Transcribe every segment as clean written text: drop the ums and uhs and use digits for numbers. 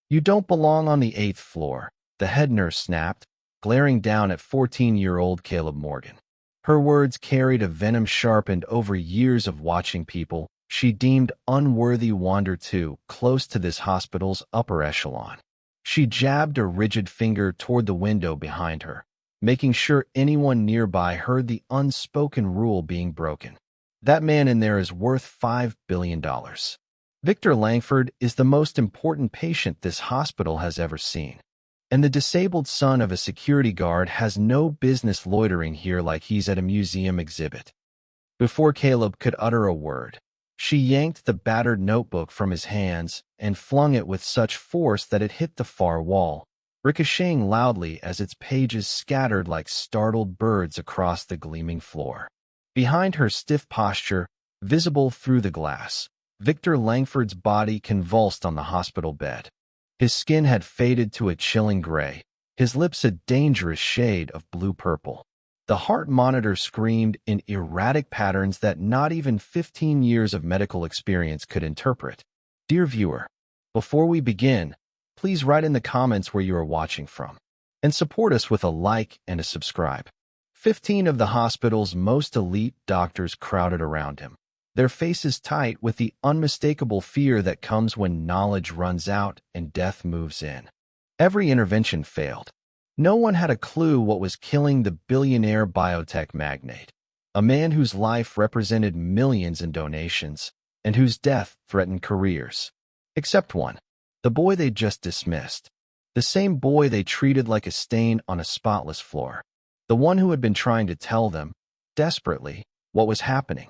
"You don't belong on the 8th floor," the head nurse snapped, glaring down at 14-year-old Caleb Morgan. Her words carried a venom sharpened over years of watching people she deemed unworthy wander too close to this hospital's upper echelon. She jabbed a rigid finger toward the window behind her, making sure anyone nearby heard the unspoken rule being broken. "That man in there is worth $5 billion. Victor Langford is the most important patient this hospital has ever seen. And the disabled son of a security guard has no business loitering here like he's at a museum exhibit." Before Caleb could utter a word, she yanked the battered notebook from his hands and flung it with such force that it hit the far wall, ricocheting loudly as its pages scattered like startled birds across the gleaming floor. Behind her stiff posture, visible through the glass, Victor Langford's body convulsed on the hospital bed. His skin had faded to a chilling gray, his lips a dangerous shade of blue-purple. The heart monitor screamed in erratic patterns that not even 15 years of medical experience could interpret. Dear viewer, before we begin, please write in the comments where you are watching from, and support us with a like and a subscribe. 15 of the hospital's most elite doctors crowded around him, their faces tight with the unmistakable fear that comes when knowledge runs out and death moves in. Every intervention failed. No one had a clue what was killing the billionaire biotech magnate, a man whose life represented millions in donations and whose death threatened careers. Except one, the boy they just dismissed, the same boy they treated like a stain on a spotless floor, the one who had been trying to tell them, desperately, what was happening.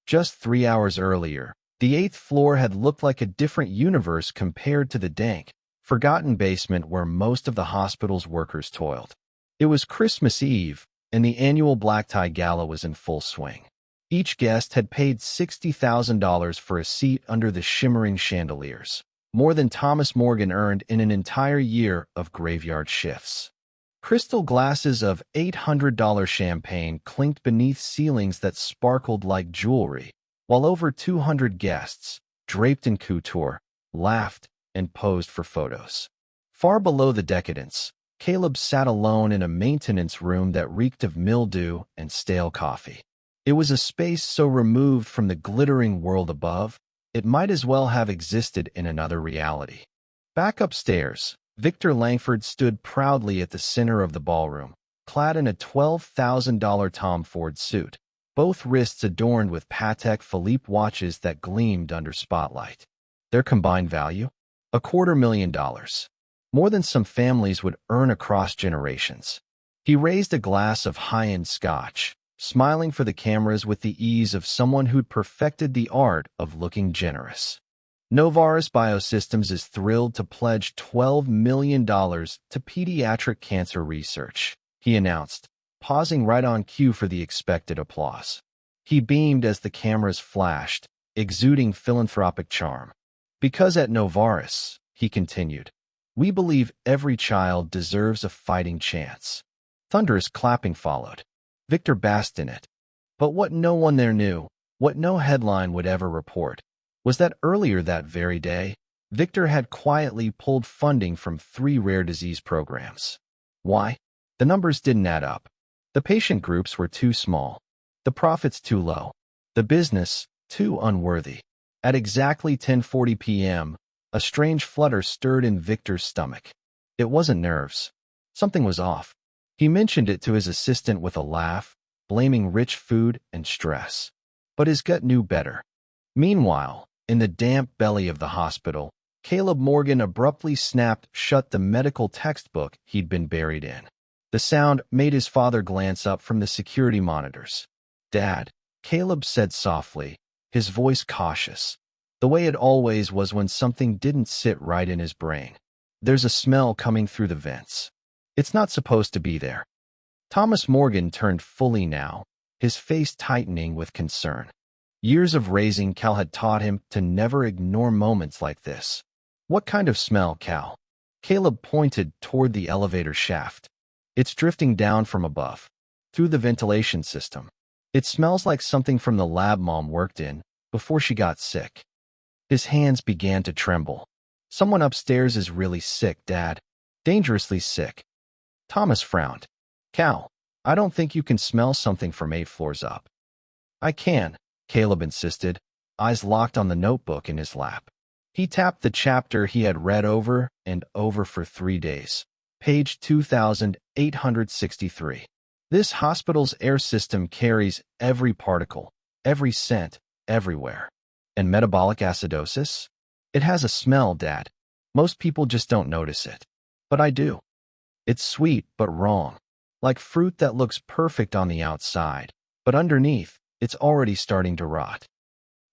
Just 3 hours earlier, the 8th floor had looked like a different universe compared to the dank, forgotten basement where most of the hospital's workers toiled. It was Christmas Eve, and the annual black tie gala was in full swing. Each guest had paid $60,000 for a seat under the shimmering chandeliers, more than Thomas Morgan earned in an entire year of graveyard shifts. Crystal glasses of $800 champagne clinked beneath ceilings that sparkled like jewelry, while over 200 guests, draped in couture, laughed and posed for photos. Far below the decadence, Caleb sat alone in a maintenance room that reeked of mildew and stale coffee. It was a space so removed from the glittering world above, it might as well have existed in another reality. Back upstairs, Victor Langford stood proudly at the center of the ballroom, clad in a $12,000 Tom Ford suit, both wrists adorned with Patek Philippe watches that gleamed under spotlight. Their combined value? $250,000. More than some families would earn across generations. He raised a glass of high-end scotch, smiling for the cameras with the ease of someone who'd perfected the art of looking generous. Novartis Biosystems is thrilled to pledge $12 million to pediatric cancer research, he announced, pausing right on cue for the expected applause. He beamed as the cameras flashed, exuding philanthropic charm. "Because at Novartis," he continued, "we believe every child deserves a fighting chance." Thunderous clapping followed. Victor basked in it. But what no one there knew, what no headline would ever report, was that earlier that very day, Victor had quietly pulled funding from 3 rare disease programs. Why? The numbers didn't add up. The patient groups were too small, the profits too low, the business too unworthy. At exactly 10:40 p.m., a strange flutter stirred in Victor's stomach. It wasn't nerves. Something was off. He mentioned it to his assistant with a laugh, blaming rich food and stress. But his gut knew better. Meanwhile, in the damp belly of the hospital, Caleb Morgan abruptly snapped shut the medical textbook he'd been buried in. The sound made his father glance up from the security monitors. "Dad," Caleb said softly, his voice cautious, the way it always was when something didn't sit right in his brain. "There's a smell coming through the vents. It's not supposed to be there." Thomas Morgan turned fully now, his face tightening with concern. Years of raising Cal had taught him to never ignore moments like this. "What kind of smell, Cal?" Caleb pointed toward the elevator shaft. "It's drifting down from above, through the ventilation system. It smells like something from the lab Mom worked in before she got sick." His hands began to tremble. Someone upstairs is really sick, Dad. Dangerously sick. Thomas frowned. Cal, I don't think you can smell something from 8 floors up. I can, Caleb insisted, eyes locked on the notebook in his lap. He tapped the chapter he had read over and over for 3 days. Page 2863. This hospital's air system carries every particle, every scent, everywhere. And metabolic acidosis? It has a smell, Dad. Most people just don't notice it. But I do. It's sweet but wrong. Like fruit that looks perfect on the outside, but underneath, it's already starting to rot.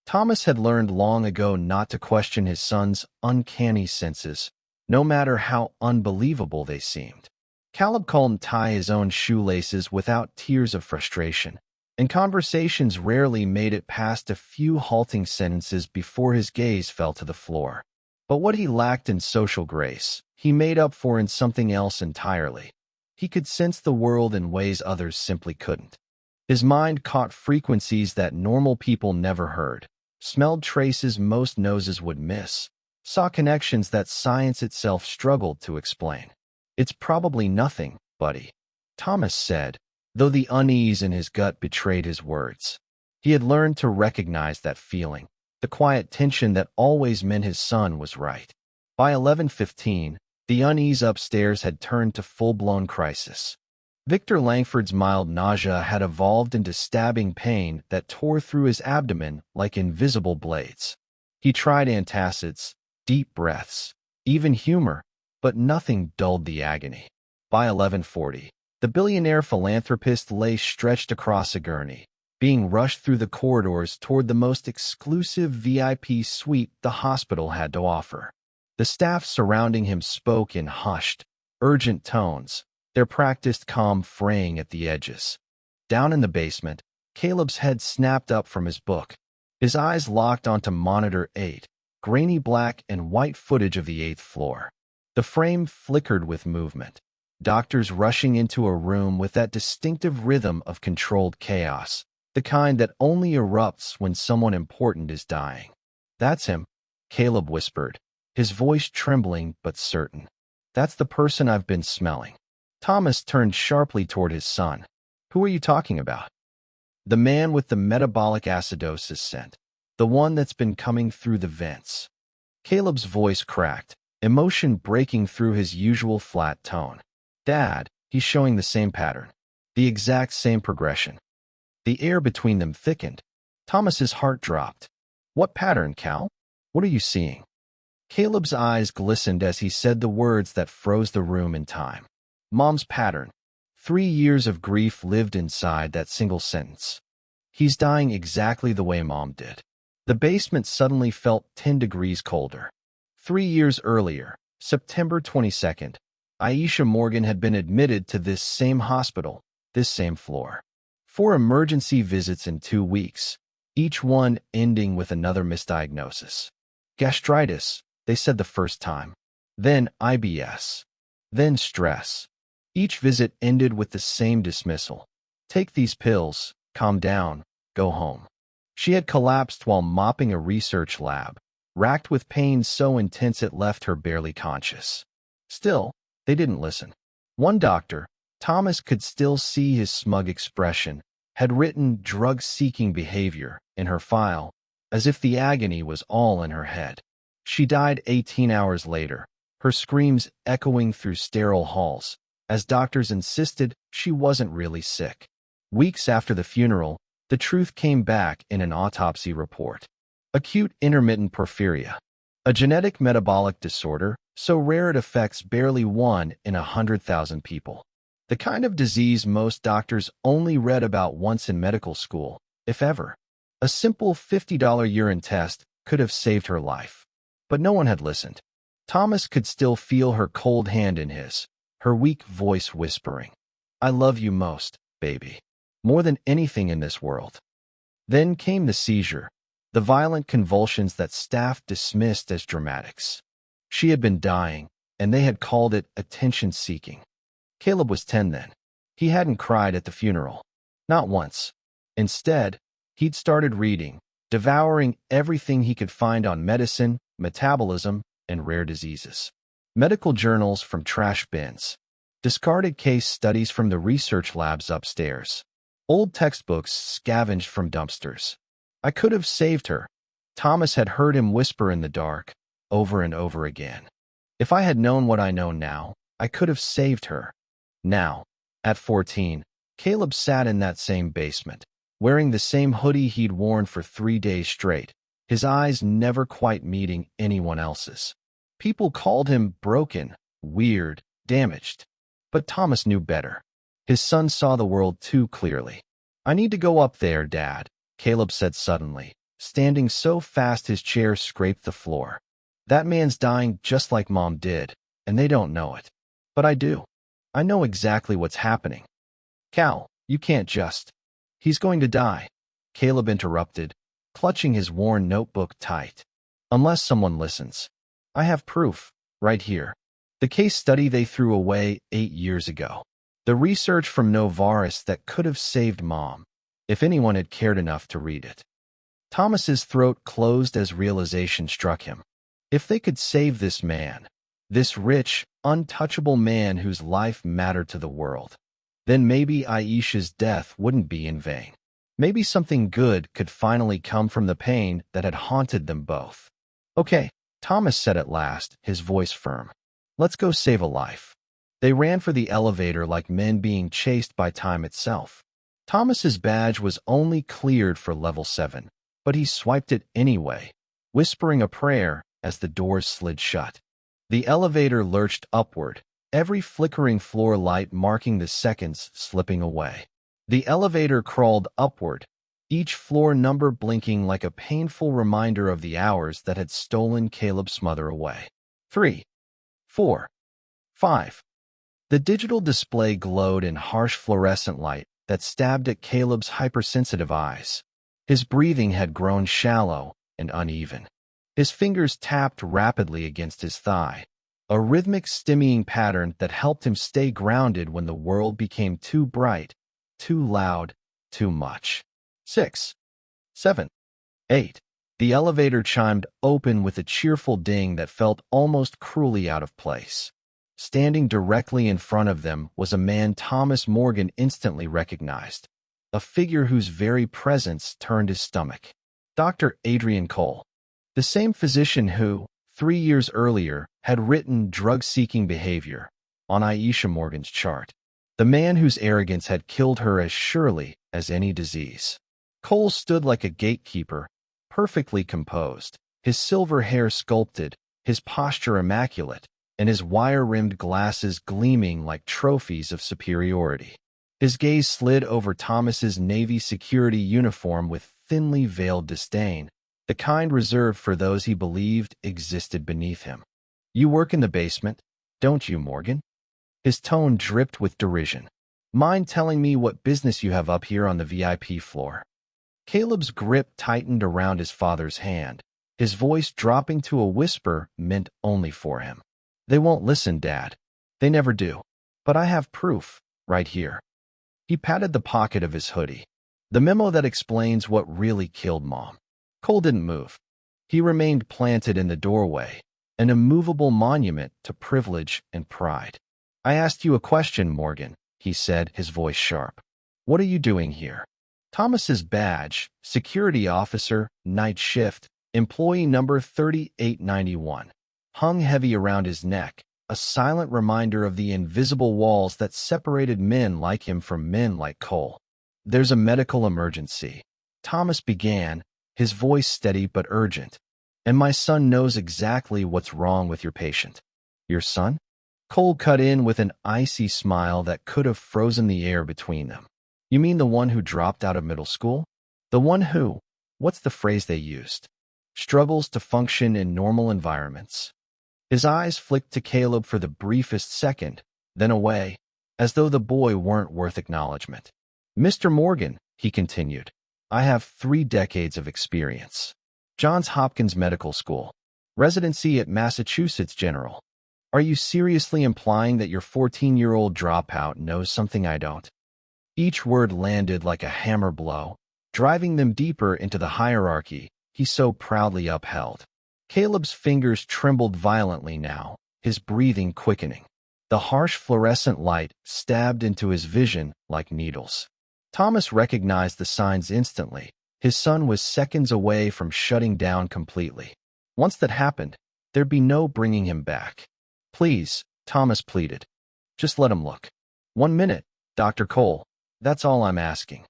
Thomas had learned long ago not to question his son's uncanny senses, no matter how unbelievable they seemed. Caleb couldn't tie his own shoelaces without tears of frustration, and conversations rarely made it past a few halting sentences before his gaze fell to the floor. But what he lacked in social grace, he made up for in something else entirely. He could sense the world in ways others simply couldn't. His mind caught frequencies that normal people never heard, smelled traces most noses would miss, saw connections that science itself struggled to explain. It's probably nothing, buddy, Thomas said, though the unease in his gut betrayed his words. He had learned to recognize that feeling, the quiet tension that always meant his son was right. By 11:15, the unease upstairs had turned to full-blown crisis. Victor Langford's mild nausea had evolved into stabbing pain that tore through his abdomen like invisible blades. He tried antacids, deep breaths, even humor, but nothing dulled the agony. By 11:40, the billionaire philanthropist lay stretched across a gurney, being rushed through the corridors toward the most exclusive VIP suite the hospital had to offer. The staff surrounding him spoke in hushed, urgent tones, their practiced calm fraying at the edges. Down in the basement, Caleb's head snapped up from his book. His eyes locked onto monitor 8, grainy black and white footage of the 8th floor. The frame flickered with movement. Doctors rushing into a room with that distinctive rhythm of controlled chaos, the kind that only erupts when someone important is dying. That's him, Caleb whispered, his voice trembling but certain. That's the person I've been smelling. Thomas turned sharply toward his son. Who are you talking about? The man with the metabolic acidosis scent, the one that's been coming through the vents. Caleb's voice cracked, emotion breaking through his usual flat tone. Dad, he's showing the same pattern, the exact same progression. The air between them thickened. Thomas's heart dropped. What pattern, Cal? What are you seeing? Caleb's eyes glistened as he said the words that froze the room in time. Mom's pattern. 3 years of grief lived inside that single sentence. He's dying exactly the way Mom did. The basement suddenly felt 10 degrees colder. 3 years earlier, September 22nd, Aisha Morgan had been admitted to this same hospital, this same floor. 4 emergency visits in 2 weeks, each one ending with another misdiagnosis. Gastritis, they said the first time. Then IBS. Then stress. Each visit ended with the same dismissal. Take these pills, calm down, go home. She had collapsed while mopping a research lab, racked with pain so intense it left her barely conscious. Still, they didn't listen. One doctor, Thomas could still see his smug expression, had written drug-seeking behavior in her file, as if the agony was all in her head. She died 18 hours later, her screams echoing through sterile halls, as doctors insisted she wasn't really sick. Weeks after the funeral, the truth came back in an autopsy report. Acute intermittent porphyria, a genetic metabolic disorder so rare it affects barely 1 in 100,000 people. The kind of disease most doctors only read about once in medical school, if ever. A simple $50 urine test could have saved her life. But no one had listened. Thomas could still feel her cold hand in his, her weak voice whispering, "I love you most, baby. More than anything in this world." Then came the seizure, the violent convulsions that staff dismissed as dramatics. She had been dying, and they had called it attention-seeking. Caleb was 10 then. He hadn't cried at the funeral. Not once. Instead, he'd started reading, devouring everything he could find on medicine, metabolism, and rare diseases. Medical journals from trash bins. Discarded case studies from the research labs upstairs. Old textbooks scavenged from dumpsters. I could have saved her. Thomas had heard him whisper in the dark, over and over again. If I had known what I know now, I could have saved her. Now, at 14, Caleb sat in that same basement, wearing the same hoodie he'd worn for 3 days straight, his eyes never quite meeting anyone else's. People called him broken, weird, damaged. But Thomas knew better. His son saw the world too clearly. I need to go up there, Dad, Caleb said suddenly, standing so fast his chair scraped the floor. That man's dying just like Mom did, and they don't know it. But I do. I know exactly what's happening. Cal, you can't just. He's going to die, Caleb interrupted, clutching his worn notebook tight. Unless someone listens. I have proof, right here. The case study they threw away 8 years ago. The research from Novartis that could have saved Mom, if anyone had cared enough to read it. Thomas's throat closed as realization struck him. If they could save this man, this rich, untouchable man whose life mattered to the world, then maybe Aisha's death wouldn't be in vain. Maybe something good could finally come from the pain that had haunted them both. Okay, Thomas said at last, his voice firm. Let's go save a life. They ran for the elevator like men being chased by time itself. Thomas's badge was only cleared for level 7, but he swiped it anyway, whispering a prayer as the doors slid shut. The elevator lurched upward, every flickering floor light marking the seconds slipping away. The elevator crawled upward, each floor number blinking like a painful reminder of the hours that had stolen Caleb's mother away. 3, 4, 5. The digital display glowed in harsh fluorescent light that stabbed at Caleb's hypersensitive eyes. His breathing had grown shallow and uneven. His fingers tapped rapidly against his thigh, a rhythmic stimming pattern that helped him stay grounded when the world became too bright, too loud, too much. 6, 7, 8. The elevator chimed open with a cheerful ding that felt almost cruelly out of place. Standing directly in front of them was a man Thomas Morgan instantly recognized, a figure whose very presence turned his stomach. Dr. Adrian Cole, the same physician who, 3 years earlier, had written drug-seeking behavior on Aisha Morgan's chart. The man whose arrogance had killed her as surely as any disease. Cole stood like a gatekeeper, perfectly composed, his silver hair sculpted, his posture immaculate, and his wire-rimmed glasses gleaming like trophies of superiority. His gaze slid over Thomas's Navy security uniform with thinly veiled disdain, the kind reserved for those he believed existed beneath him. You work in the basement, don't you, Morgan? His tone dripped with derision. Mind telling me what business you have up here on the VIP floor? Caleb's grip tightened around his father's hand, his voice dropping to a whisper meant only for him. They won't listen, Dad. They never do. But I have proof, right here. He patted the pocket of his hoodie. The memo that explains what really killed Mom. Cole didn't move. He remained planted in the doorway, an immovable monument to privilege and pride. I asked you a question, Morgan, he said, his voice sharp. What are you doing here? Thomas's badge, security officer, night shift, employee number 3891. Hung heavy around his neck, a silent reminder of the invisible walls that separated men like him from men like Cole. There's a medical emergency, Thomas began, his voice steady but urgent. And my son knows exactly what's wrong with your patient. Your son? Cole cut in with an icy smile that could have frozen the air between them. You mean the one who dropped out of middle school? The one who, what's the phrase they used? Struggles to function in normal environments. His eyes flicked to Caleb for the briefest second, then away, as though the boy weren't worth acknowledgement. Mr. Morgan, he continued, I have 3 decades of experience. Johns Hopkins Medical School. Residency at Massachusetts General. Are you seriously implying that your 14-year-old dropout knows something I don't? Each word landed like a hammer blow, driving them deeper into the hierarchy he so proudly upheld. Caleb's fingers trembled violently now, his breathing quickening. The harsh fluorescent light stabbed into his vision like needles. Thomas recognized the signs instantly. His son was seconds away from shutting down completely. Once that happened, there'd be no bringing him back. Please, Thomas pleaded. Just let him look. 1 minute, Dr. Cole. That's all I'm asking.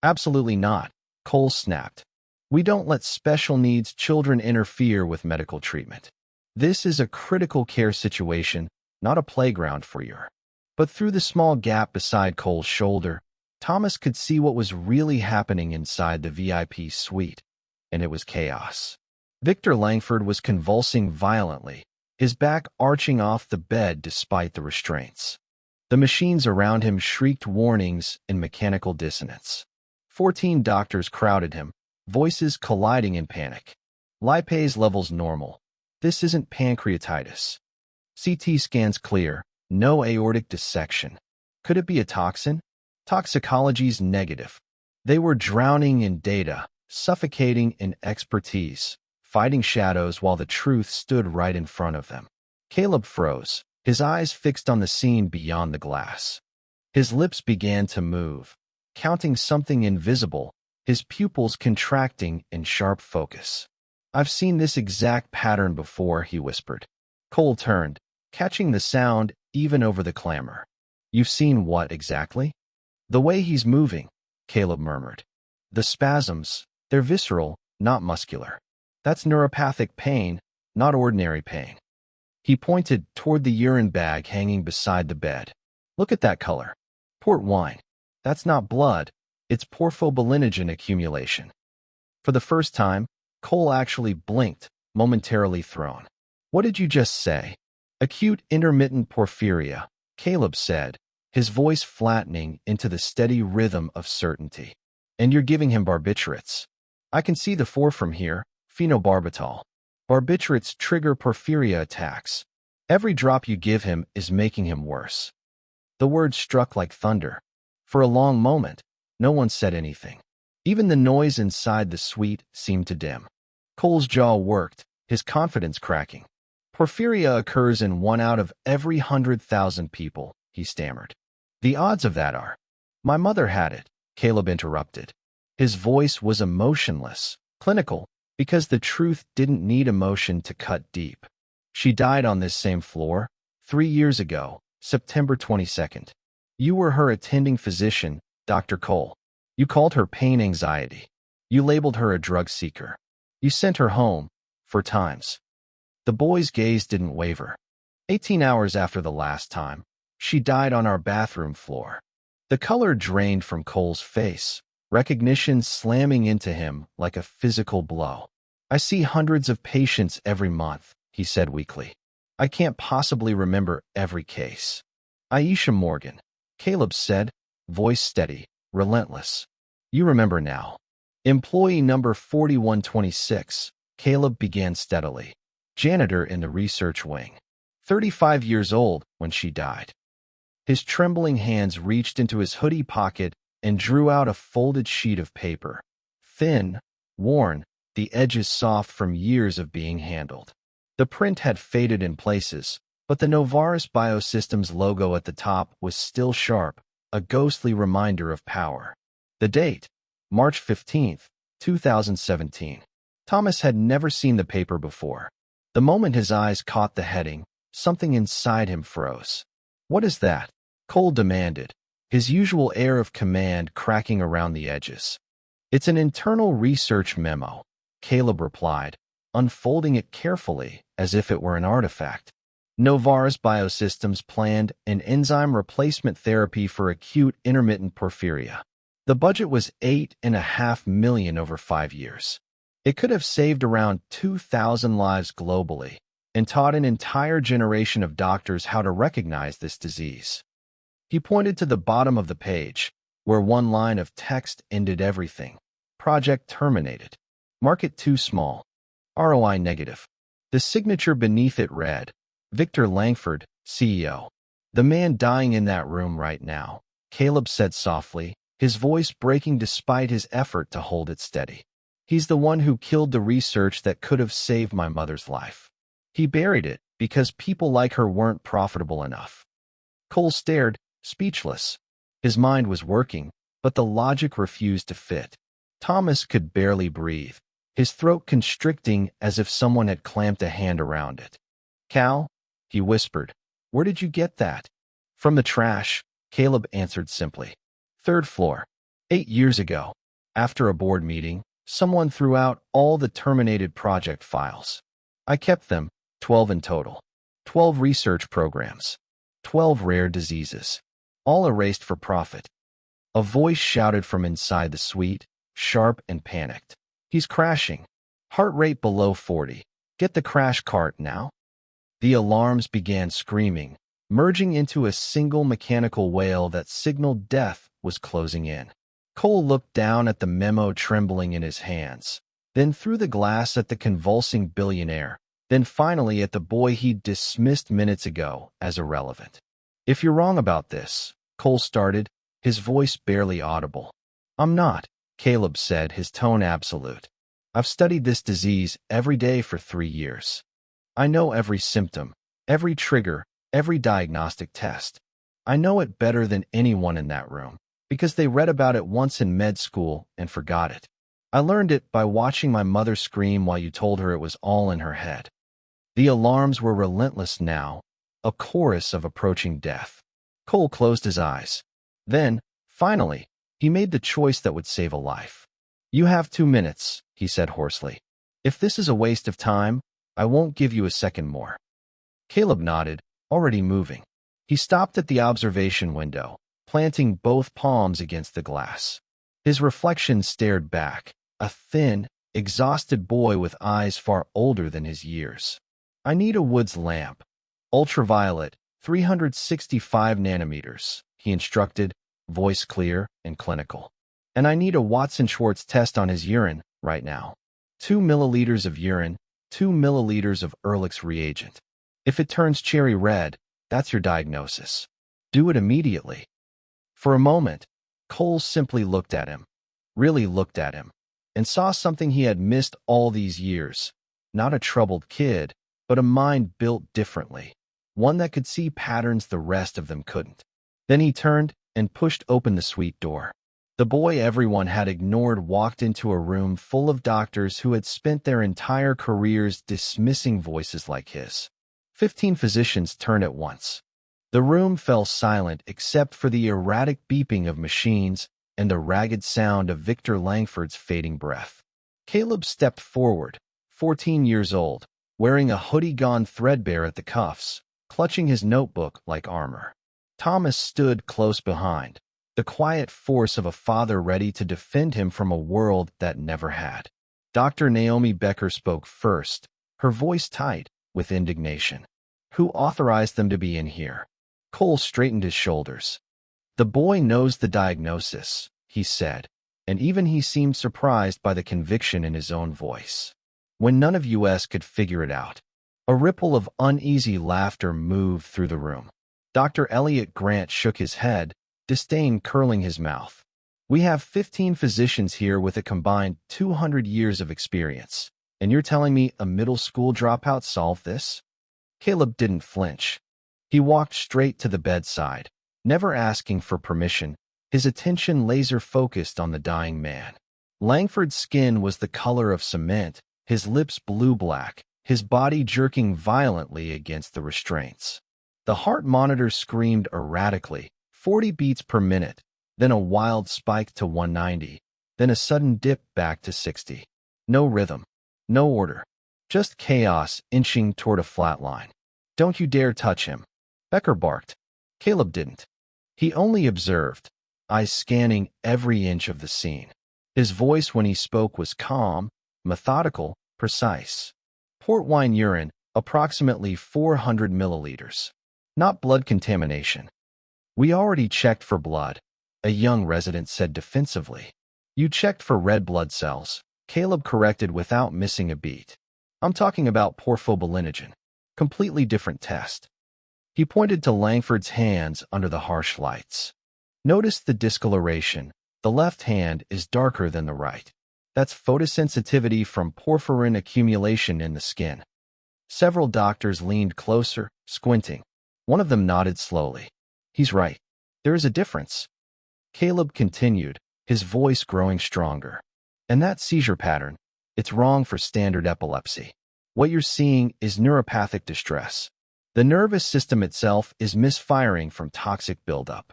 Absolutely not, Cole snapped. We don't let special needs children interfere with medical treatment. This is a critical care situation, not a playground for you. But through the small gap beside Cole's shoulder, Thomas could see what was really happening inside the VIP suite, and it was chaos. Victor Langford was convulsing violently, his back arching off the bed despite the restraints. The machines around him shrieked warnings in mechanical dissonance. 14 doctors crowded him, voices colliding in panic. Lipase levels normal. This isn't pancreatitis. CT scans clear, no aortic dissection. Could it be a toxin? Toxicology's negative. They were drowning in data, suffocating in expertise, fighting shadows while the truth stood right in front of them. Caleb froze, his eyes fixed on the scene beyond the glass. His lips began to move, counting something invisible, his pupils contracting in sharp focus. I've seen this exact pattern before, he whispered. Cole turned, catching the sound even over the clamor. You've seen what exactly? The way he's moving, Caleb murmured. The spasms, they're visceral, not muscular. That's neuropathic pain, not ordinary pain. He pointed toward the urine bag hanging beside the bed. Look at that color. Port wine. That's not blood, it's porphobilinogen accumulation. For the first time, Cole actually blinked, momentarily thrown. What did you just say? Acute intermittent porphyria, Caleb said, his voice flattening into the steady rhythm of certainty. And you're giving him barbiturates. I can see the 4 from here, phenobarbital. Barbiturates trigger porphyria attacks. Every drop you give him is making him worse. The words struck like thunder. For a long moment, no one said anything. Even the noise inside the suite seemed to dim. Cole's jaw worked, his confidence cracking. Porphyria occurs in 1 out of every 100,000 people, he stammered. The odds of that are. My mother had it, Caleb interrupted. His voice was emotionless, clinical, because the truth didn't need emotion to cut deep. She died on this same floor, 3 years ago, September 22nd. You were her attending physician, Dr. Cole. You called her pain anxiety. You labeled her a drug seeker. You sent her home, 4 times. The boy's gaze didn't waver. 18 hours after the last time, she died on our bathroom floor. The color drained from Cole's face, recognition slamming into him like a physical blow. I see hundreds of patients every month, he said weakly. I can't possibly remember every case. Aisha Morgan, Caleb said, voice steady, relentless. You remember now. Employee number 4126, Caleb began steadily. Janitor in the research wing. 35 years old when she died. His trembling hands reached into his hoodie pocket and drew out a folded sheet of paper. Thin, worn, the edges soft from years of being handled. The print had faded in places, but the Novartis Biosystems logo at the top was still sharp, a ghostly reminder of power. The date, March 15, 2017. Thomas had never seen the paper before. The moment his eyes caught the heading, something inside him froze. What is that? Cole demanded, his usual air of command cracking around the edges. It's an internal research memo, Caleb replied, unfolding it carefully as if it were an artifact. Novartis Biosystems planned an enzyme replacement therapy for acute intermittent porphyria. The budget was $8.5 million over 5 years. It could have saved around 2,000 lives globally and taught an entire generation of doctors how to recognize this disease. He pointed to the bottom of the page, where one line of text ended everything. Project terminated. Market too small. ROI negative. The signature beneath it read, Victor Langford, CEO. The man dying in that room right now, Caleb said softly, his voice breaking despite his effort to hold it steady. He's the one who killed the research that could have saved my mother's life. He buried it because people like her weren't profitable enough. Cole stared, speechless. His mind was working, but the logic refused to fit. Thomas could barely breathe, his throat constricting as if someone had clamped a hand around it. "Cal," he whispered, "where did you get that?" "From the trash," Caleb answered simply. "Third floor. 8 years ago. After a board meeting, someone threw out all the terminated project files. I kept them, 12 in total. 12 research programs. 12 rare diseases. All erased for profit." A voice shouted from inside the suite, sharp and panicked. "He's crashing. Heart rate below 40. Get the crash cart now." The alarms began screaming, merging into a single mechanical wail that signaled death was closing in. Cole looked down at the memo trembling in his hands, then through the glass at the convulsing billionaire, then finally at the boy he'd dismissed minutes ago as irrelevant. "If you're wrong about this," Cole started, his voice barely audible. "I'm not," Caleb said, his tone absolute. "I've studied this disease every day for 3 years. I know every symptom, every trigger, every diagnostic test. I know it better than anyone in that room, because they read about it once in med school and forgot it. I learned it by watching my mother scream while you told her it was all in her head." The alarms were relentless now, a chorus of approaching death. Cole closed his eyes. Then, finally, he made the choice that would save a life. "You have 2 minutes," he said hoarsely. "If this is a waste of time, I won't give you a second more." Caleb nodded, already moving. He stopped at the observation window, planting both palms against the glass. His reflection stared back, a thin, exhausted boy with eyes far older than his years. "I need a Woods lamp. Ultraviolet, 365 nanometers, he instructed, voice clear and clinical. "And I need a Watson-Schwartz test on his urine right now. 2 milliliters of urine, 2 milliliters of Ehrlich's reagent. If it turns cherry red, that's your diagnosis. Do it immediately." For a moment, Cole simply looked at him, really looked at him, and saw something he had missed all these years. Not a troubled kid, but a mind built differently, one that could see patterns the rest of them couldn't. Then he turned and pushed open the suite door. The boy everyone had ignored walked into a room full of doctors who had spent their entire careers dismissing voices like his. 15 physicians turned at once. The room fell silent except for the erratic beeping of machines and the ragged sound of Victor Langford's fading breath. Caleb stepped forward, 14 years old, wearing a hoodie gone threadbare at the cuffs, clutching his notebook like armor. Thomas stood close behind, the quiet force of a father ready to defend him from a world that never had. Dr. Naomi Becker spoke first, her voice tight with indignation. "Who authorized them to be in here?" Cole straightened his shoulders. "The boy knows the diagnosis," he said, and even he seemed surprised by the conviction in his own voice. "When none of us could figure it out." A ripple of uneasy laughter moved through the room. Dr. Elliot Grant shook his head, disdain curling his mouth. "We have 15 physicians here with a combined 200 years of experience, and you're telling me a middle school dropout solved this?" Caleb didn't flinch. He walked straight to the bedside, never asking for permission, his attention laser-focused on the dying man. Langford's skin was the color of cement, his lips blue-black, his body jerking violently against the restraints. The heart monitor screamed erratically, 40 beats per minute, then a wild spike to 190, then a sudden dip back to 60. No rhythm, no order, just chaos inching toward a flat line. "Don't you dare touch him," Becker barked. Caleb didn't. He only observed, eyes scanning every inch of the scene. His voice when he spoke was calm, methodical, precise. "Port wine urine, approximately 400 milliliters. Not blood contamination." "We already checked for blood," a young resident said defensively. "You checked for red blood cells," Caleb corrected without missing a beat. "I'm talking about porphobilinogen. Completely different test." He pointed to Langford's hands under the harsh lights. "Notice the discoloration. The left hand is darker than the right. That's photosensitivity from porphyrin accumulation in the skin. Several doctors leaned closer, squinting. One of them nodded slowly. He's right. There is a difference. Caleb continued, his voice growing stronger. And that seizure pattern, it's wrong for standard epilepsy. What you're seeing is neuropathic distress. The nervous system itself is misfiring from toxic buildup.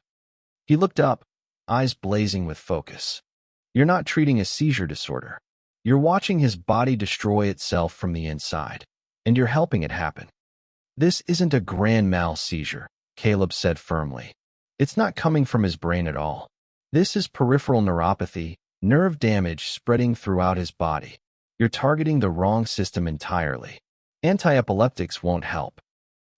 He looked up, eyes blazing with focus. You're not treating a seizure disorder. You're watching his body destroy itself from the inside, and you're helping it happen. This isn't a grand mal seizure, Caleb said firmly. It's not coming from his brain at all. This is peripheral neuropathy, nerve damage spreading throughout his body. You're targeting the wrong system entirely. Anti-epileptics won't help.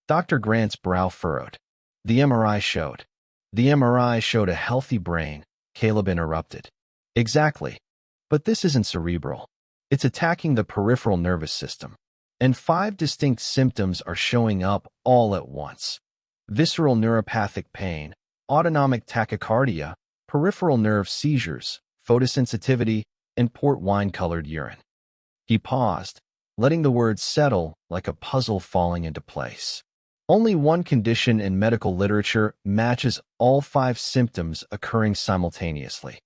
Dr. Grant's brow furrowed. The MRI showed. The MRI showed a healthy brain, Caleb interrupted. Exactly. But this isn't cerebral. It's attacking the peripheral nervous system. And 5 distinct symptoms are showing up all at once. Visceral neuropathic pain, autonomic tachycardia, peripheral nerve seizures, photosensitivity, and port wine-colored urine. He paused, letting the words settle like a puzzle falling into place. Only one condition in medical literature matches all 5 symptoms occurring simultaneously.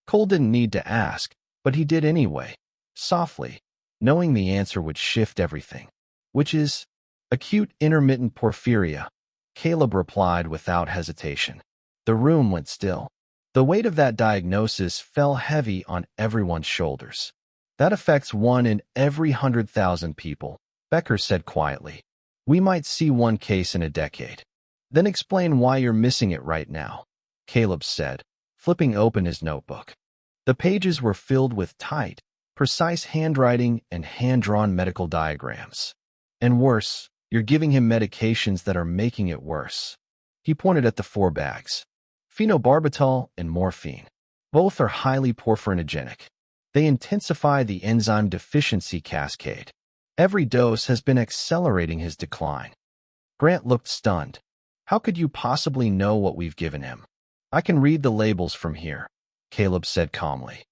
Cole didn't need to ask, but he did anyway, softly, knowing the answer would shift everything. Which is acute intermittent porphyria, Caleb replied without hesitation. The room went still. The weight of that diagnosis fell heavy on everyone's shoulders. That affects 1 in every 100,000 people, Becker said quietly. We might see one case in a decade. Then explain why you're missing it right now, Caleb said, flipping open his notebook. The pages were filled with tight, precise handwriting and hand-drawn medical diagrams. And worse, you're giving him medications that are making it worse. He pointed at the 4 bags. Phenobarbital and morphine. Both are highly porphyrinogenic. They intensify the enzyme deficiency cascade. Every dose has been accelerating his decline. Grant looked stunned. How could you possibly know what we've given him? I can read the labels from here, Caleb said calmly.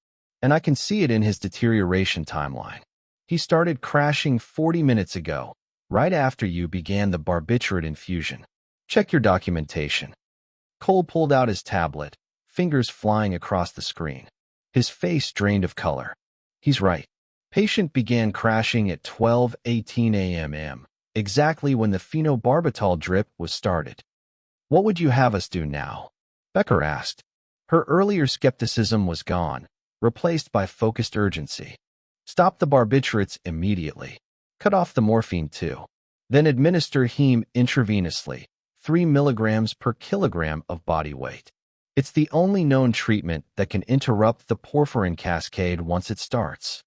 And I can see it in his deterioration timeline. He started crashing 40 minutes ago, right after you began the barbiturate infusion. Check your documentation. Cole pulled out his tablet, fingers flying across the screen. His face drained of color. He's right. Patient began crashing at 12:18 a.m., exactly when the phenobarbital drip was started. What would you have us do now? Becker asked. Her earlier skepticism was gone, replaced by focused urgency. Stop the barbiturates immediately. Cut off the morphine too. Then administer heme intravenously, 3 milligrams per kilogram of body weight. It's the only known treatment that can interrupt the porphyrin cascade once it starts.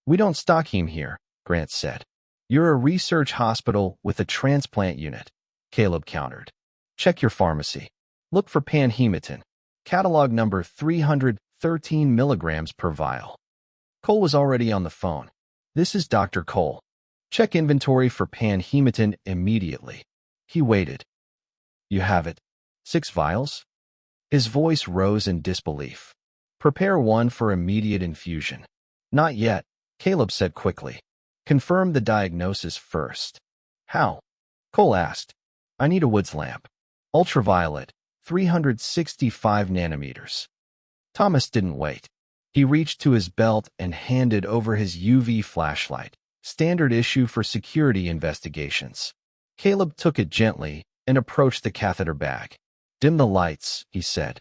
We don't stock heme here, Grant said. You're a research hospital with a transplant unit, Caleb countered. Check your pharmacy. Look for panhematin. Catalog number 313 milligrams per vial. Cole was already on the phone. This is Dr. Cole. Check inventory for panhematin immediately. He waited. You have it. 6 vials? His voice rose in disbelief. Prepare 1 for immediate infusion. Not yet, Caleb said quickly. Confirm the diagnosis first. How? Cole asked. I need a Woods lamp. Ultraviolet, 365 nanometers. Thomas didn't wait. He reached to his belt and handed over his UV flashlight, standard issue for security investigations. Caleb took it gently and approached the catheter bag. Dim the lights, he said.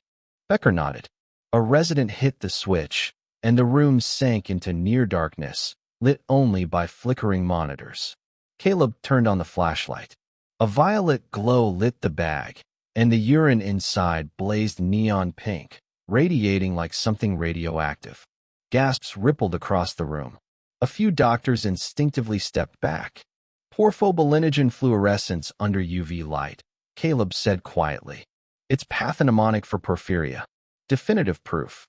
Becker nodded. A resident hit the switch, and the room sank into near darkness, lit only by flickering monitors. Caleb turned on the flashlight. A violet glow lit the bag, and the urine inside blazed neon pink, radiating like something radioactive. Gasps rippled across the room. A few doctors instinctively stepped back. Porphobilinogen fluorescence under UV light, Caleb said quietly. It's pathognomonic for porphyria. Definitive proof.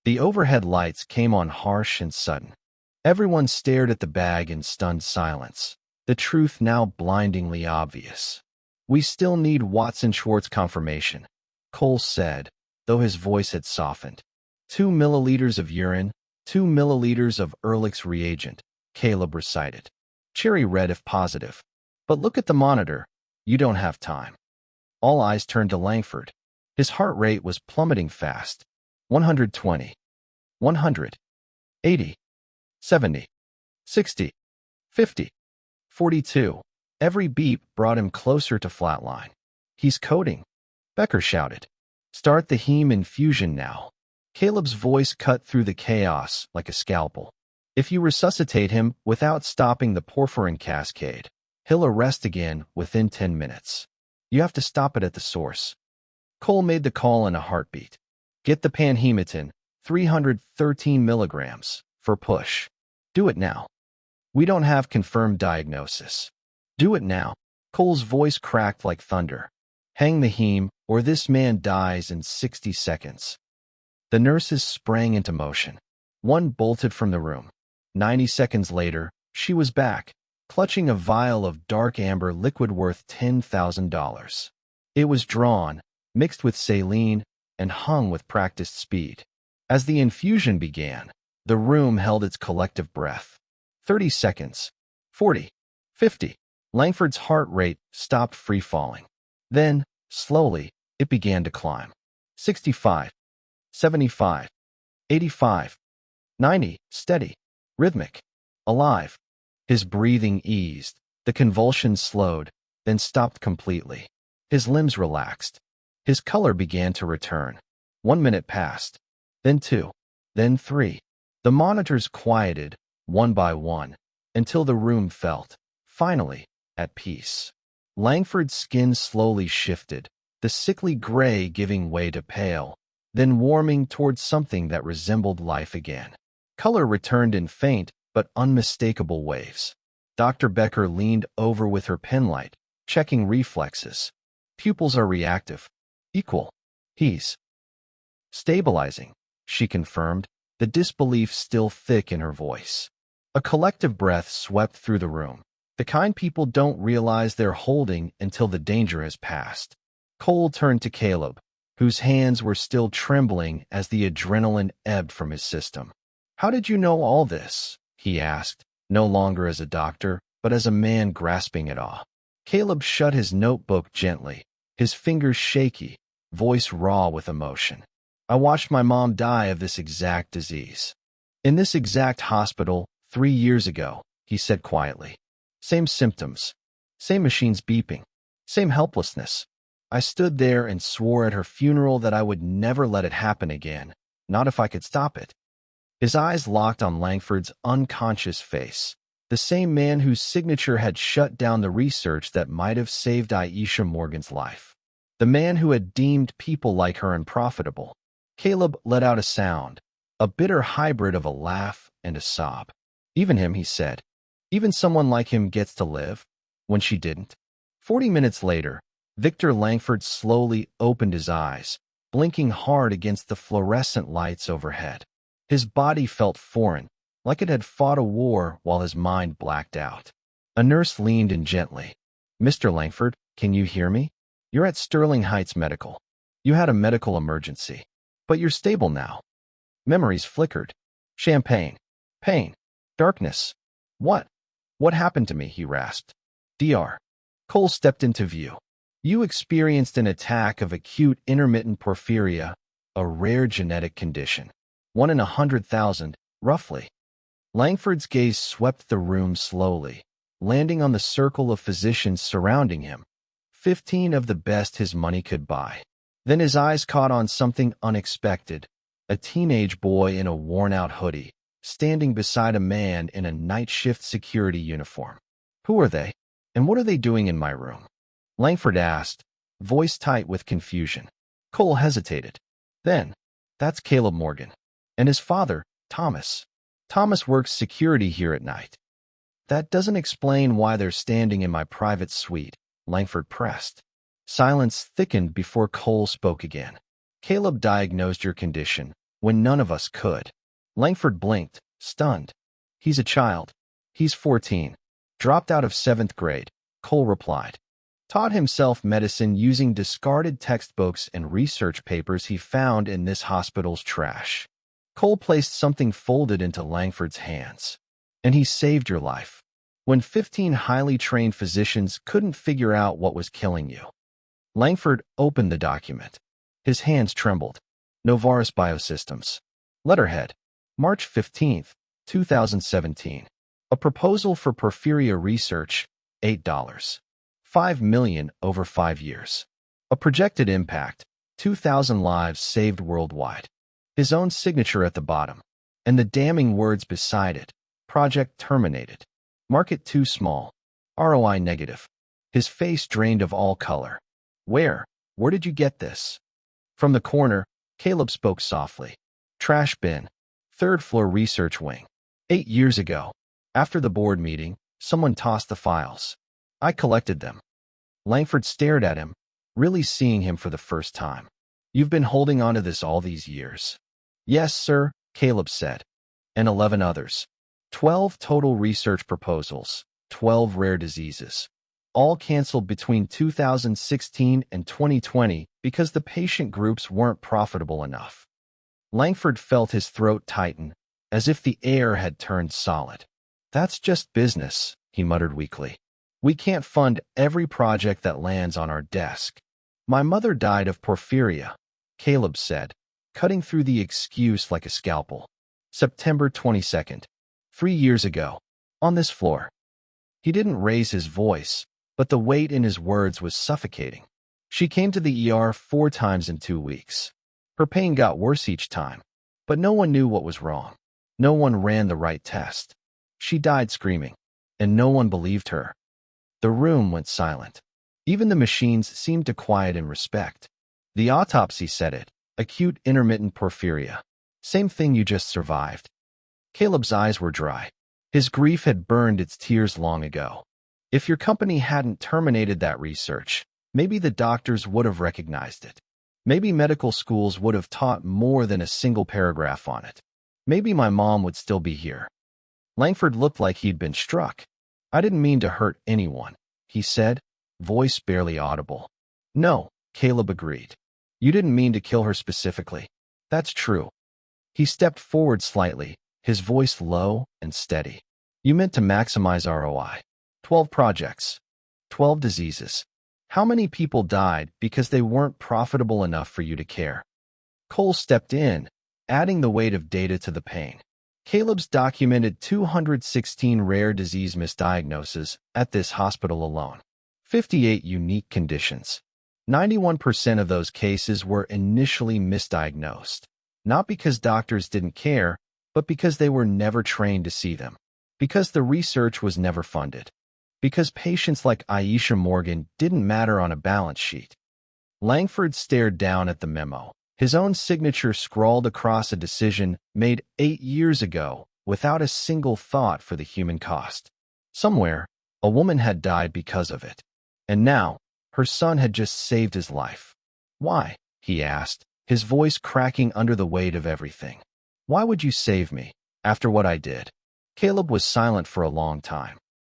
The overhead lights came on harsh and sudden. Everyone stared at the bag in stunned silence, the truth now blindingly obvious. We still need Watson-Schwartz confirmation, Cole said, though his voice had softened. 2 milliliters of urine, 2 milliliters of Ehrlich's reagent, Caleb recited. Cherry red if positive. But look at the monitor. You don't have time. All eyes turned to Langford. His heart rate was plummeting fast. 120. 100. 80. 70. 60. 50. 42. Every beep brought him closer to flatline. He's coding. Becker shouted. Start the heme infusion now. Caleb's voice cut through the chaos like a scalpel. If you resuscitate him without stopping the porphyrin cascade, he'll arrest again within 10 minutes. You have to stop it at the source. Cole made the call in a heartbeat. Get the panhematin, 313 milligrams, for push. Do it now. We don't have confirmed diagnosis. Do it now. Cole's voice cracked like thunder. Hang the heme, or this man dies in 60 seconds. The nurses sprang into motion. One bolted from the room. 90 seconds later, she was back, clutching a vial of dark amber liquid worth $10,000. It was drawn, mixed with saline, and hung with practiced speed. As the infusion began, the room held its collective breath. 30 seconds. 40. 50. Langford's heart rate stopped free-falling. Then, slowly, it began to climb. 65. 75. 85. 90. Steady. Rhythmic. Alive. His breathing eased. The convulsions slowed, then stopped completely. His limbs relaxed. His color began to return. 1 minute passed. Then 2. Then 3. The monitors quieted, one by one, until the room felt, finally, at peace. Langford's skin slowly shifted, the sickly gray giving way to pale, then warming towards something that resembled life again. Color returned in faint but unmistakable waves. Dr. Becker leaned over with her penlight, checking reflexes. Pupils are reactive. Equal. He's stabilizing, she confirmed, the disbelief still thick in her voice. A collective breath swept through the room. The kind people don't realize they're holding until the danger has passed. Cole turned to Caleb, whose hands were still trembling as the adrenaline ebbed from his system. How did you know all this? He asked, no longer as a doctor, but as a man grasping at awe. Caleb shut his notebook gently, his fingers shaky, voice raw with emotion. I watched my mom die of this exact disease. In this exact hospital, 3 years ago, he said quietly. Same symptoms, same machines beeping, same helplessness. I stood there and swore at her funeral that I would never let it happen again, not if I could stop it. His eyes locked on Langford's unconscious face, the same man whose signature had shut down the research that might have saved Aisha Morgan's life. The man who had deemed people like her unprofitable. Caleb let out a sound, a bitter hybrid of a laugh and a sob. Even him, he said. Even someone like him gets to live, when she didn't. 40 minutes later, Victor Langford slowly opened his eyes, blinking hard against the fluorescent lights overhead. His body felt foreign, like it had fought a war while his mind blacked out. A nurse leaned in gently. Mr. Langford, can you hear me? You're at Sterling Heights Medical. You had a medical emergency. But you're stable now. Memories flickered. Champagne. Pain. Darkness. What? What happened to me? He rasped. Dr. Cole stepped into view. You experienced an attack of acute intermittent porphyria, a rare genetic condition. 1 in 100,000, roughly. Langford's gaze swept the room slowly, landing on the circle of physicians surrounding him, 15 of the best his money could buy. Then his eyes caught on something unexpected, a teenage boy in a worn-out hoodie, standing beside a man in a night shift security uniform. Who are they? And what are they doing in my room? Langford asked, voice tight with confusion. Cole hesitated. Then, that's Caleb Morgan. And his father, Thomas. Thomas works security here at night. That doesn't explain why they're standing in my private suite, Langford pressed. Silence thickened before Cole spoke again. Caleb diagnosed your condition when none of us could. Langford blinked, stunned. He's a child. He's 14. Dropped out of 7th grade, Cole replied. Taught himself medicine using discarded textbooks and research papers he found in this hospital's trash. Cole placed something folded into Langford's hands. And he saved your life. When 15 highly trained physicians couldn't figure out what was killing you. Langford opened the document. His hands trembled. Novartis Biosystems. Letterhead. March 15, 2017. A proposal for porphyria research, $8. 5 million over 5 years. A projected impact, 2,000 lives saved worldwide. His own signature at the bottom. And the damning words beside it. Project terminated. Market too small. ROI negative. His face drained of all color. Where did you get this? From the corner, Caleb spoke softly. Trash bin. 3rd floor research wing. 8 years ago. After the board meeting, someone tossed the files. I collected them. Langford stared at him, really seeing him for the first time. You've been holding on to this all these years. Yes, sir, Caleb said. And 11 others. 12 total research proposals, 12 rare diseases. All canceled between 2016 and 2020 because the patient groups weren't profitable enough. Langford felt his throat tighten, as if the air had turned solid. That's just business, he muttered weakly. We can't fund every project that lands on our desk. My mother died of porphyria, Caleb said, cutting through the excuse like a scalpel. September 22nd. 3 years ago. On this floor. He didn't raise his voice, but the weight in his words was suffocating. She came to the ER 4 times in 2 weeks. Her pain got worse each time, but no one knew what was wrong. No one ran the right test. She died screaming, and no one believed her. The room went silent. Even the machines seemed to quiet in respect. The autopsy said it. Acute intermittent porphyria. Same thing you just survived. Caleb's eyes were dry. His grief had burned its tears long ago. If your company hadn't terminated that research, maybe the doctors would have recognized it. Maybe medical schools would have taught more than a single paragraph on it. Maybe my mom would still be here. Langford looked like he'd been struck. I didn't mean to hurt anyone, he said, voice barely audible. No, Caleb agreed. You didn't mean to kill her specifically. That's true. He stepped forward slightly, his voice low and steady. You meant to maximize ROI. 12 projects. 12 diseases. How many people died because they weren't profitable enough for you to care? Cole stepped in, adding the weight of data to the pain. Caleb's documented 216 rare disease misdiagnoses at this hospital alone. 58 unique conditions. 91% of those cases were initially misdiagnosed. Not because doctors didn't care, but because they were never trained to see them. Because the research was never funded. Because patients like Aisha Morgan didn't matter on a balance sheet. Langford stared down at the memo, his own signature scrawled across a decision made 8 years ago without a single thought for the human cost. Somewhere, a woman had died because of it. And now, her son had just saved his life. Why? He asked, his voice cracking under the weight of everything. Why would you save me, after what I did? Caleb was silent for a long time.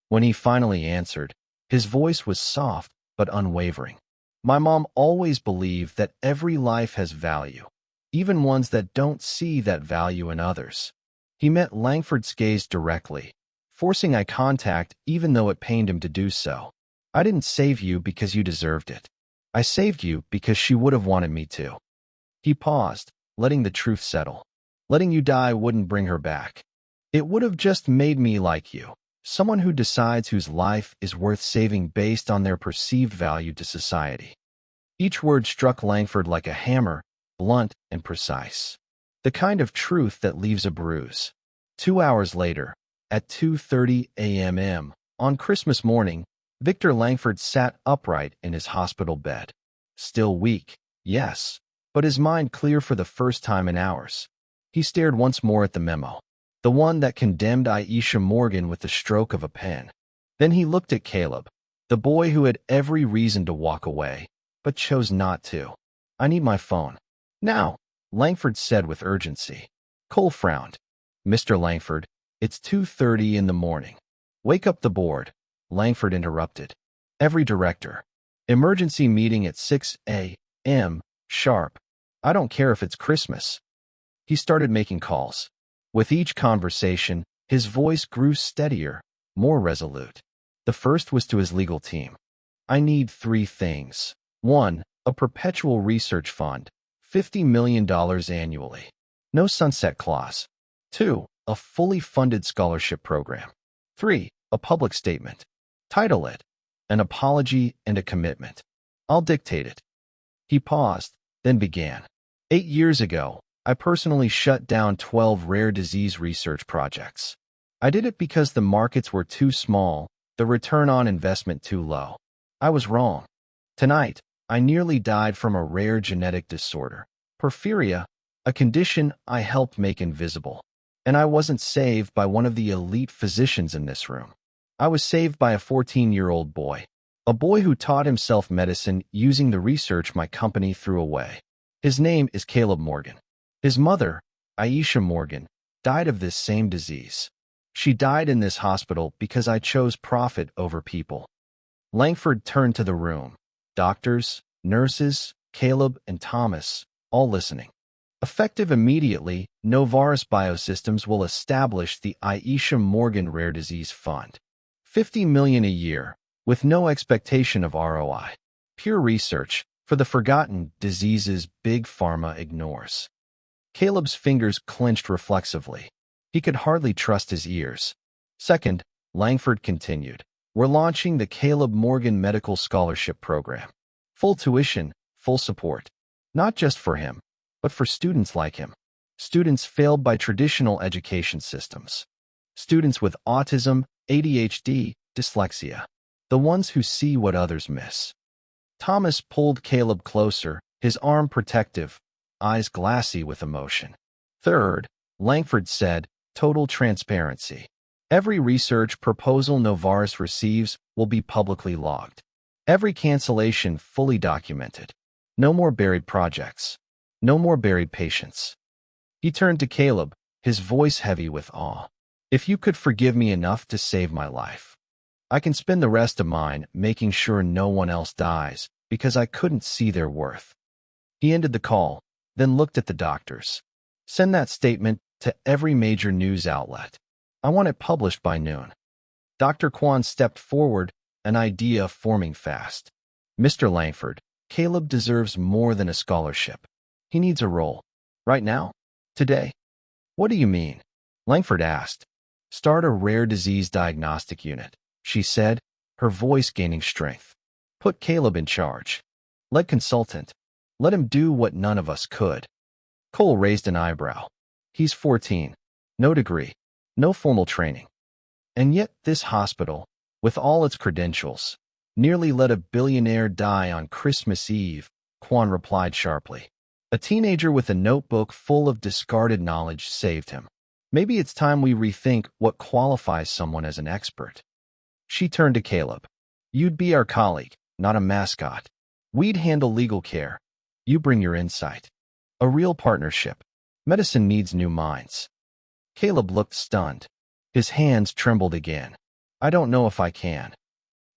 When he finally answered, his voice was soft but unwavering. My mom always believed that every life has value, even ones that don't see that value in others. He met Langford's gaze directly, forcing eye contact even though it pained him to do so. I didn't save you because you deserved it. I saved you because she would have wanted me to. He paused, letting the truth settle. Letting you die wouldn't bring her back. It would have just made me like you, someone who decides whose life is worth saving based on their perceived value to society. Each word struck Langford like a hammer, blunt and precise. The kind of truth that leaves a bruise. 2 hours later, at 2:30 a.m. on Christmas morning, Victor Langford sat upright in his hospital bed. Still weak, yes, but his mind clear for the first time in hours. He stared once more at the memo, the one that condemned Aisha Morgan with the stroke of a pen. Then he looked at Caleb, the boy who had every reason to walk away, but chose not to. I need my phone. Now, Langford said with urgency. Cole frowned. Mr. Langford, it's 2:30 in the morning. Wake up the board, Langford interrupted. Every director. Emergency meeting at 6 a.m. sharp. I don't care if it's Christmas. He started making calls. With each conversation, his voice grew steadier, more resolute. The first was to his legal team. I need 3 things. 1. A perpetual research fund, $50 million annually. No sunset clause. 2. A fully funded scholarship program. 3. A public statement. Title it, An Apology and a Commitment. I'll dictate it. He paused, then began. 8 years ago, I personally shut down 12 rare disease research projects. I did it because the markets were too small, the return on investment too low. I was wrong. Tonight, I nearly died from a rare genetic disorder, porphyria, a condition I helped make invisible. And I wasn't saved by one of the elite physicians in this room. I was saved by a 14-year-old boy. A boy who taught himself medicine using the research my company threw away. His name is Caleb Morgan. His mother, Aisha Morgan, died of this same disease. She died in this hospital because I chose profit over people. Langford turned to the room. Doctors, nurses, Caleb, and Thomas, all listening. Effective immediately, Novartis Biosystems will establish the Aisha Morgan Rare Disease Fund. $50 million a year, with no expectation of ROI. Pure research for the forgotten diseases Big Pharma ignores. Caleb's fingers clenched reflexively. He could hardly trust his ears. Second, Langford continued. We're launching the Caleb Morgan Medical Scholarship Program. Full tuition, full support. Not just for him, but for students like him. Students failed by traditional education systems. Students with autism, ADHD, dyslexia. The ones who see what others miss. Thomas pulled Caleb closer, his arm protective, eyes glassy with emotion. Third, Langford said, total transparency. Every research proposal Novartis receives will be publicly logged. Every cancellation fully documented. No more buried projects. No more buried patients. He turned to Caleb, his voice heavy with awe. If you could forgive me enough to save my life, I can spend the rest of mine making sure no one else dies because I couldn't see their worth. He ended the call, then looked at the doctors. Send that statement to every major news outlet. I want it published by noon. Dr. Kwan stepped forward, an idea forming fast. Mr. Langford, Caleb deserves more than a scholarship. He needs a role. Right now? Today? What do you mean? Langford asked. Start a rare disease diagnostic unit, she said, her voice gaining strength. Put Caleb in charge. Lead consultant. Let him do what none of us could. Cole raised an eyebrow. He's 14. No degree. No formal training. And yet this hospital, with all its credentials, nearly let a billionaire die on Christmas Eve, Kwan replied sharply. A teenager with a notebook full of discarded knowledge saved him. Maybe it's time we rethink what qualifies someone as an expert. She turned to Caleb. You'd be our colleague, not a mascot. We'd handle legal care. You bring your insight. A real partnership. Medicine needs new minds. Caleb looked stunned. His hands trembled again. I don't know if I can.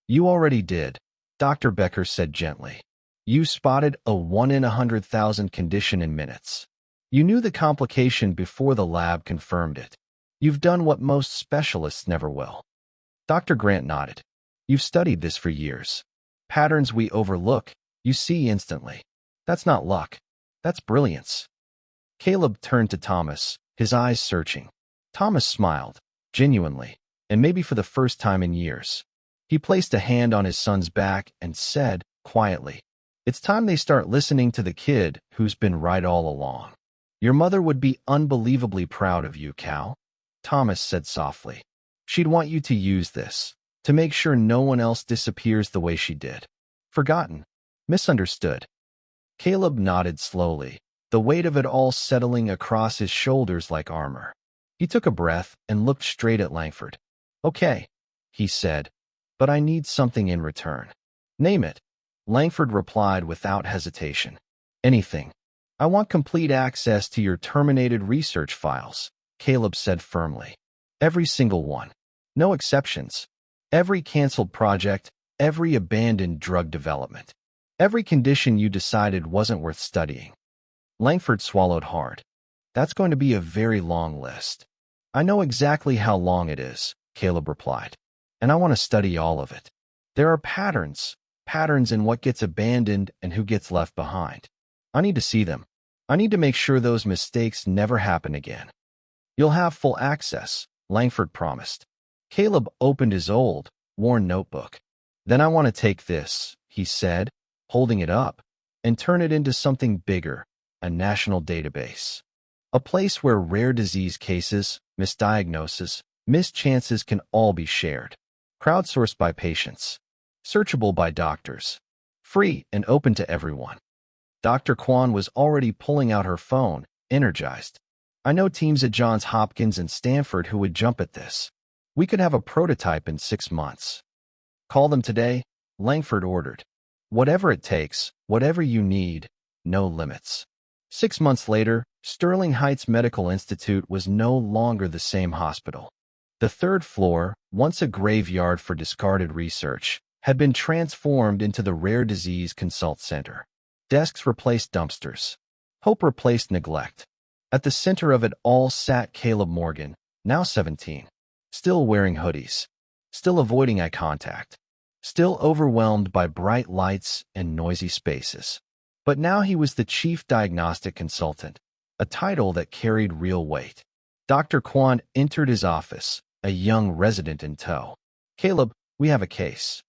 You already did, Dr. Becker said gently. You spotted a 1 in 100,000 condition in minutes. You knew the complication before the lab confirmed it. You've done what most specialists never will. Dr. Grant nodded. You've studied this for years. Patterns we overlook, you see instantly. That's not luck. That's brilliance. Caleb turned to Thomas, his eyes searching. Thomas smiled, genuinely, and maybe for the first time in years. He placed a hand on his son's back and said, quietly, it's time they start listening to the kid who's been right all along. Your mother would be unbelievably proud of you, Cal, Thomas said softly. She'd want you to use this, to make sure no one else disappears the way she did. Forgotten. Misunderstood. Caleb nodded slowly, the weight of it all settling across his shoulders like armor. He took a breath and looked straight at Langford. Okay, he said, but I need something in return. Name it. Langford replied without hesitation. Anything. I want complete access to your terminated research files, Caleb said firmly. Every single one. No exceptions. Every canceled project, every abandoned drug development. Every condition you decided wasn't worth studying. Langford swallowed hard. That's going to be a very long list. I know exactly how long it is, Caleb replied, and I want to study all of it. There are patterns in what gets abandoned and who gets left behind. I need to see them. I need to make sure those mistakes never happen again. You'll have full access, Langford promised. Caleb opened his old, worn notebook. Then I want to take this, he said, holding it up, and turn it into something bigger, a national database. A place where rare disease cases, misdiagnoses, missed chances can all be shared. Crowdsourced by patients. Searchable by doctors. Free and open to everyone. Dr. Kwan was already pulling out her phone, energized. I know teams at Johns Hopkins and Stanford who would jump at this. We could have a prototype in 6 months. Call them today, Langford ordered. Whatever it takes, whatever you need, no limits. 6 months later, Sterling Heights Medical Institute was no longer the same hospital. The third floor, once a graveyard for discarded research, had been transformed into the Rare Disease Consult Center. Desks replaced dumpsters. Hope replaced neglect. At the center of it all sat Caleb Morgan, now 17. Still wearing hoodies. Still avoiding eye contact. Still overwhelmed by bright lights and noisy spaces. But now he was the Chief Diagnostic Consultant, a title that carried real weight. Dr. Kwan entered his office, a young resident in tow. Caleb, we have a case.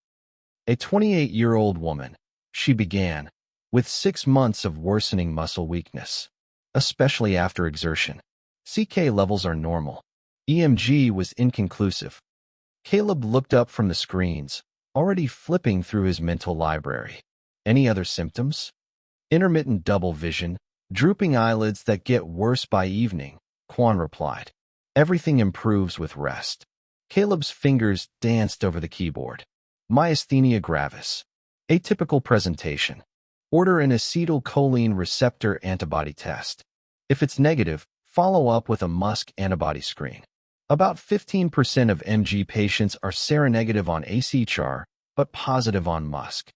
A 28-year-old woman, she began, with 6 months of worsening muscle weakness, especially after exertion. CK levels are normal. EMG was inconclusive. Caleb looked up from the screens, already flipping through his mental library. Any other symptoms? Intermittent double vision, drooping eyelids that get worse by evening, Kwan replied. Everything improves with rest. Caleb's fingers danced over the keyboard. Myasthenia gravis. Atypical presentation. Order an acetylcholine receptor antibody test. If it's negative, follow up with a MuSK antibody screen. About 15% of MG patients are seronegative on AChR, but positive on MuSK.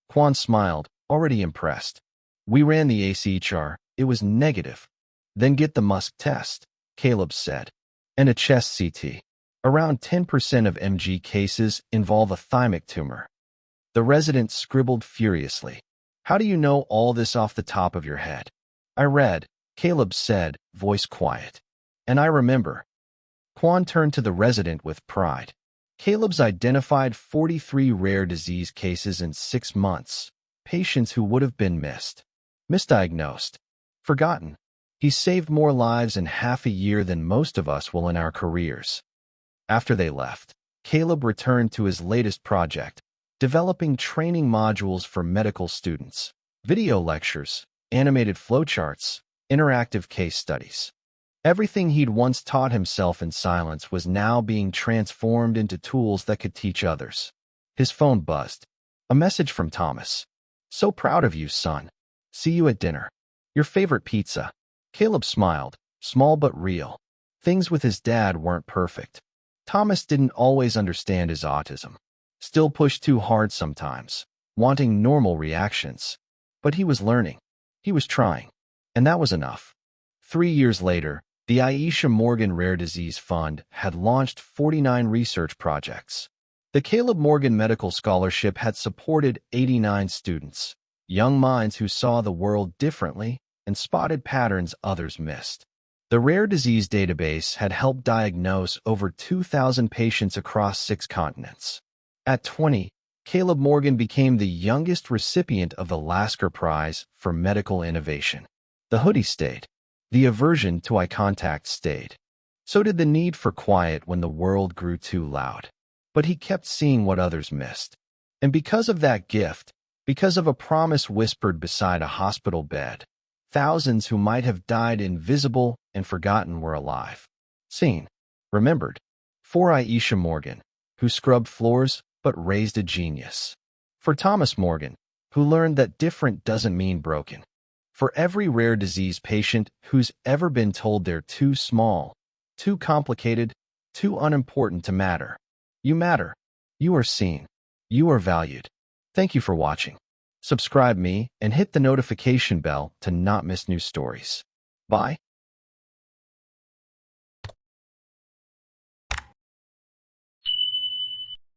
Kwan smiled, already impressed. We ran the AChR, it was negative. Then get the MuSK test, Caleb said. And a chest CT. Around 10% of MG cases involve a thymic tumor. The resident scribbled furiously. How do you know all this off the top of your head? I read, Caleb said, voice quiet. And I remember. Kwan turned to the resident with pride. Caleb's identified 43 rare disease cases in 6 months, patients who would have been missed. Misdiagnosed. Forgotten. He saved more lives in half a year than most of us will in our careers. After they left, Caleb returned to his latest project, developing training modules for medical students, video lectures, animated flowcharts, interactive case studies. Everything he'd once taught himself in silence was now being transformed into tools that could teach others. His phone buzzed. A message from Thomas. So proud of you, son. See you at dinner. Your favorite pizza. Caleb smiled, small but real. Things with his dad weren't perfect. Thomas didn't always understand his autism. Still pushed too hard sometimes, wanting normal reactions. But he was learning. He was trying. And that was enough. 3 years later, the Aisha Morgan Rare Disease Fund had launched 49 research projects. The Caleb Morgan Medical Scholarship had supported 89 students, young minds who saw the world differently and spotted patterns others missed. The Rare Disease Database had helped diagnose over 2,000 patients across 6 continents. At 20, Caleb Morgan became the youngest recipient of the Lasker Prize for Medical Innovation. The hoodie stayed. The aversion to eye contact stayed. So did the need for quiet when the world grew too loud. But he kept seeing what others missed. And because of that gift, because of a promise whispered beside a hospital bed, thousands who might have died invisible and forgotten were alive. Seen. Remembered. For Aisha Morgan, who scrubbed floors but raised a genius. For Thomas Morgan, who learned that different doesn't mean broken. For every rare disease patient who's ever been told they're too small, too complicated, too unimportant to matter. You matter. You are seen. You are valued. Thank you for watching. Subscribe me and hit the notification bell to not miss new stories. Bye.